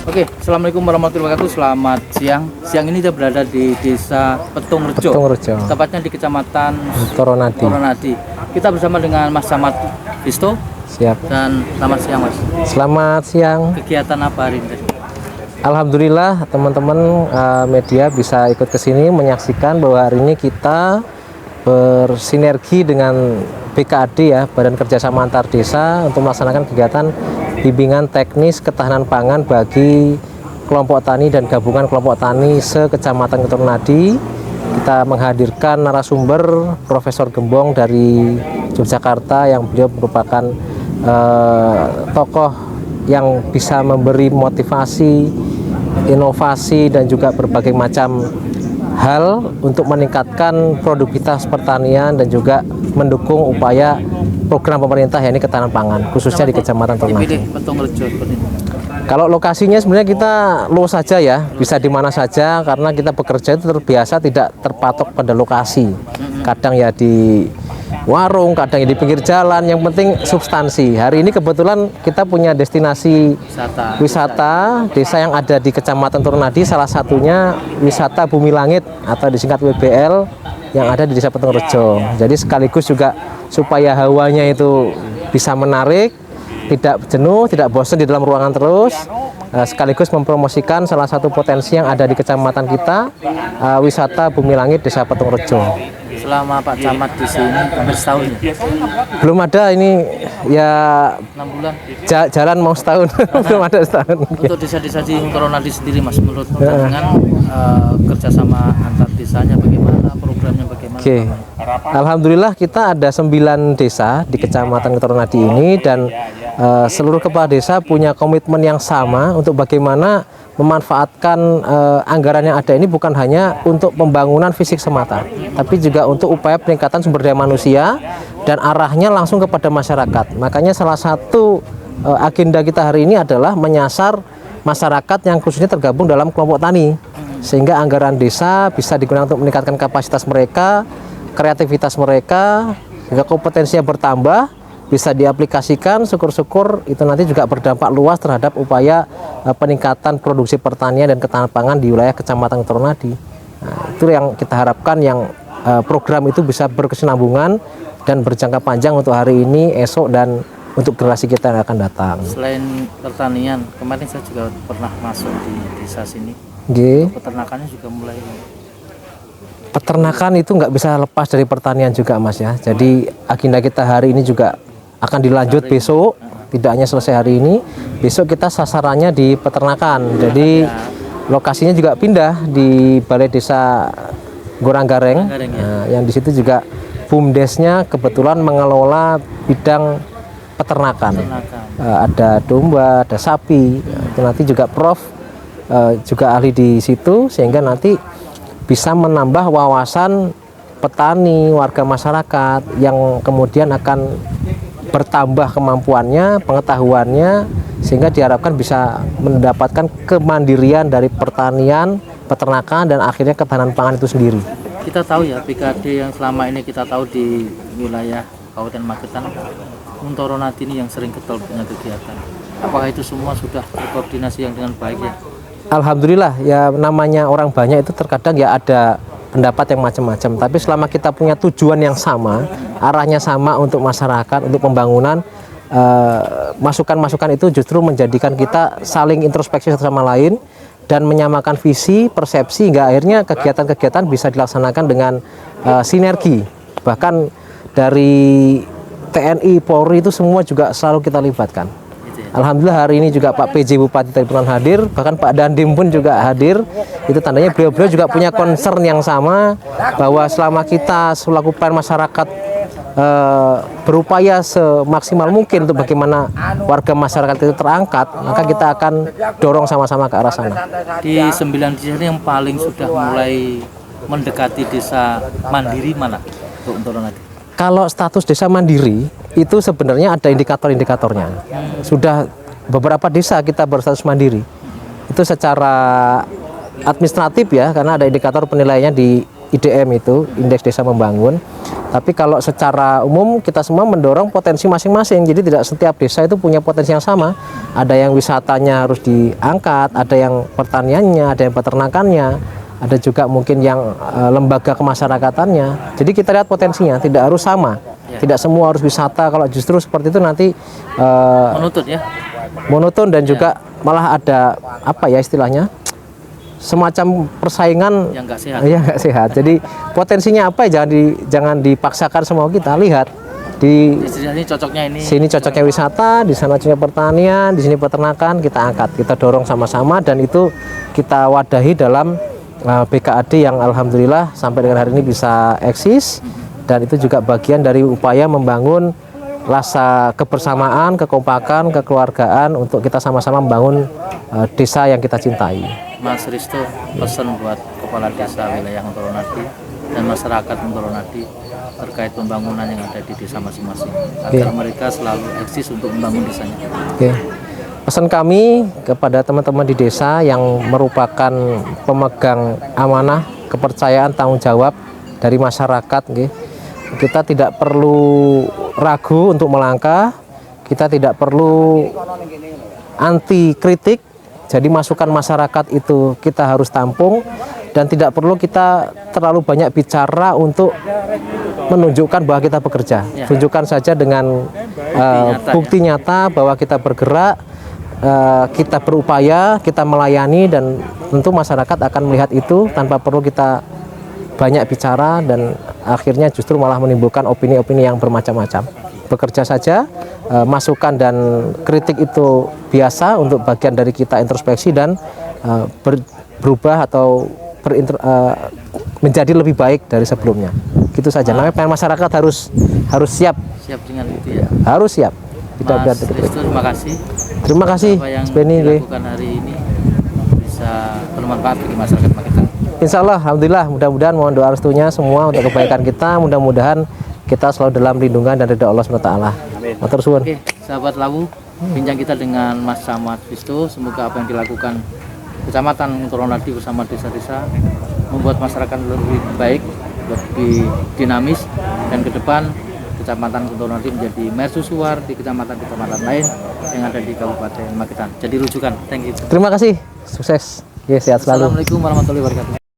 Oke, Assalamualaikum warahmatullahi wabarakatuh. Selamat siang. Siang ini kita berada di Desa Petungrejo, tepatnya di Kecamatan Toronadi. Kita bersama dengan Mas Samad Visto. Siap. Dan selamat siang, Mas. Selamat siang. Kegiatan apa hari ini? Alhamdulillah teman-teman media bisa ikut ke sini menyaksikan bahwa hari ini kita bersinergi dengan BKAD ya, Badan Kerjasama Antar Desa, untuk melaksanakan kegiatan bimbingan teknis ketahanan pangan bagi kelompok tani dan gabungan kelompok tani se-Kecamatan Toronadi. Kita menghadirkan narasumber Profesor Gembong dari Yogyakarta yang beliau merupakan tokoh yang bisa memberi motivasi, inovasi dan juga berbagai macam hal untuk meningkatkan produktivitas pertanian dan juga mendukung upaya program pemerintah yakni ketahanan pangan khususnya di Kecamatan Toronadi. Kalau lokasinya sebenarnya kita luas saja ya, bisa di mana saja karena kita bekerja itu terbiasa tidak terpatok pada lokasi. Kadang ya di warung, kadang ya di pinggir jalan, yang penting substansi. Hari ini kebetulan kita punya destinasi wisata desa yang ada di Kecamatan Toronadi, salah satunya wisata Bumi Langit atau disingkat WBL yang ada di Desa Petungrejo. Jadi sekaligus juga supaya hawanya itu bisa menarik, tidak jenuh, tidak bosan di dalam ruangan terus, sekaligus mempromosikan salah satu potensi yang ada di kecamatan kita, wisata Bumi Langit Desa Petungrejo. Selama Pak Camat di sini hampir setahun ya? Belum ada, ini ya 6 bulan jalan mau setahun. Belum ada setahun. Untuk desa-desa di Toronadi sendiri Mas, menurut dengan kerjasama antar desanya bagaimana, programnya bagaimana? Oke. Alhamdulillah kita ada 9 desa di Kecamatan Toronadi ini dan seluruh kepala desa punya komitmen yang sama untuk bagaimana memanfaatkan anggaran yang ada ini bukan hanya untuk pembangunan fisik semata, tapi juga untuk upaya peningkatan sumber daya manusia dan arahnya langsung kepada masyarakat. Makanya salah satu agenda kita hari ini adalah menyasar masyarakat yang khususnya tergabung dalam kelompok tani, sehingga anggaran desa bisa digunakan untuk meningkatkan kapasitas mereka, kreativitas mereka, sehingga kompetensinya bertambah, bisa diaplikasikan. Syukur-syukur itu nanti juga berdampak luas terhadap upaya peningkatan produksi pertanian dan ketahanan pangan di wilayah Kecamatan Toronadi. Nah, itu yang kita harapkan, yang program itu bisa berkesinambungan dan berjangka panjang untuk hari ini, esok, dan untuk generasi kita yang akan datang. Selain pertanian, kemarin saya juga pernah masuk di desa sini. Peternakannya juga mulai. Peternakan itu nggak bisa lepas dari pertanian juga Mas ya. Jadi agenda kita hari ini juga akan dilanjut besok, tidak hanya selesai hari ini. Besok kita sasarannya di peternakan. Jadi lokasinya juga pindah di Balai Desa Goranggareng. Nah, yang di situ juga BUMDesnya kebetulan mengelola bidang peternakan. Ada domba, ada sapi. Itu nanti juga Prof juga ahli di situ, sehingga nanti bisa menambah wawasan petani, warga masyarakat yang kemudian akan bertambah kemampuannya, pengetahuannya, sehingga diharapkan bisa mendapatkan kemandirian dari pertanian, peternakan, dan akhirnya ketahanan pangan itu sendiri. Kita tahu ya, BKAD yang selama ini kita tahu di wilayah Kabupaten Magetan, Toronadi ini yang sering getol punya kegiatan. Apakah itu semua sudah terkoordinasi yang dengan baik ya? Alhamdulillah ya, namanya orang banyak itu terkadang ya ada pendapat yang macam-macam, tapi selama kita punya tujuan yang sama, arahnya sama untuk masyarakat, untuk pembangunan, masukan-masukan itu justru menjadikan kita saling introspeksi satu sama lain dan menyamakan visi, persepsi, hingga akhirnya kegiatan-kegiatan bisa dilaksanakan dengan sinergi. Bahkan dari TNI, Polri itu semua juga selalu kita libatkan. Alhamdulillah hari ini juga Pak PJ Bupati Triplan hadir, bahkan Pak Dandim pun juga hadir. Itu tandanya beliau-beliau juga punya concern yang sama, bahwa selama kita selaku pelayan masyarakat berupaya semaksimal mungkin untuk bagaimana warga masyarakat itu terangkat, maka kita akan dorong sama-sama ke arah sana. Di 9 desa ini yang paling sudah mulai mendekati desa mandiri mana untuk nanti? Kalau status desa mandiri itu sebenarnya ada indikator-indikatornya. Sudah beberapa desa kita berstatus mandiri. Itu secara administratif ya, karena ada indikator penilaiannya di IDM itu, Indeks Desa Membangun. Tapi kalau secara umum kita semua mendorong potensi masing-masing. Jadi tidak setiap desa itu punya potensi yang sama. Ada yang wisatanya harus diangkat, ada yang pertaniannya, ada yang peternakannya, ada juga mungkin yang lembaga kemasyarakatannya. Jadi kita lihat potensinya, tidak harus sama. Tidak semua harus wisata. Kalau justru seperti itu nanti Menuntut ya. monoton dan juga malah ada apa ya istilahnya, semacam persaingan Yang nggak sehat. ya nggak sehat. Jadi potensinya apa ya jangan dipaksakan semua, kita lihat di Di sini cocoknya ini. sini cocoknya wisata, di sana cocoknya pertanian, di sini peternakan, kita angkat, kita dorong sama-sama dan itu kita wadahi dalam BKAD yang alhamdulillah sampai dengan hari ini bisa eksis, dan itu juga bagian dari upaya membangun rasa kebersamaan, kekompakan, kekeluargaan untuk kita sama-sama membangun desa yang kita cintai. Mas Risto pesan buat kepala desa wilayah Untoronadi dan masyarakat Untoronadi terkait pembangunan yang ada di desa masing-masing agar mereka selalu eksis untuk membangun desanya. Oke. Pesan kami kepada teman-teman di desa yang merupakan pemegang amanah, kepercayaan, tanggung jawab dari masyarakat, kita tidak perlu ragu untuk melangkah, kita tidak perlu anti kritik. Jadi masukan masyarakat itu kita harus tampung, dan tidak perlu kita terlalu banyak bicara untuk menunjukkan bahwa kita bekerja. Tunjukkan saja dengan bukti nyata bahwa kita bergerak, kita berupaya, kita melayani, dan tentu masyarakat akan melihat itu tanpa perlu kita banyak bicara, dan akhirnya justru malah menimbulkan opini-opini yang bermacam-macam. Bekerja saja, masukan dan kritik itu biasa untuk bagian dari kita introspeksi dan berubah atau menjadi lebih baik dari sebelumnya. Gitu saja. Namanya masyarakat harus siap. Siap dengan itu ya. Harus siap. Tidak Mas Risto, terima kasih. Terima kasih, Apa yang Benny. dilakukan hari ini bisa bermanfaat bagi masyarakat Magetan. Insya Allah, alhamdulillah, mudah-mudahan mohon doa restunya semua untuk kebaikan kita. Mudah-mudahan kita selalu dalam lindungan dan ridha Allah SWT. Matur suwun. Oke, sahabat Lawu, bincang kita dengan Mas Samad Risto. Semoga apa yang dilakukan Kecamatan Untoronadi bersama desa-desa membuat masyarakat lebih baik, lebih dinamis, dan ke depan Kecamatan Untoronadi menjadi mercusuar di kecamatan-kecamatan lain yang ada di Kabupaten Magetan. Jadi rujukan. Thank you. Terima kasih, sukses. Ya, sehat selalu. Assalamualaikum warahmatullahi wabarakatuh.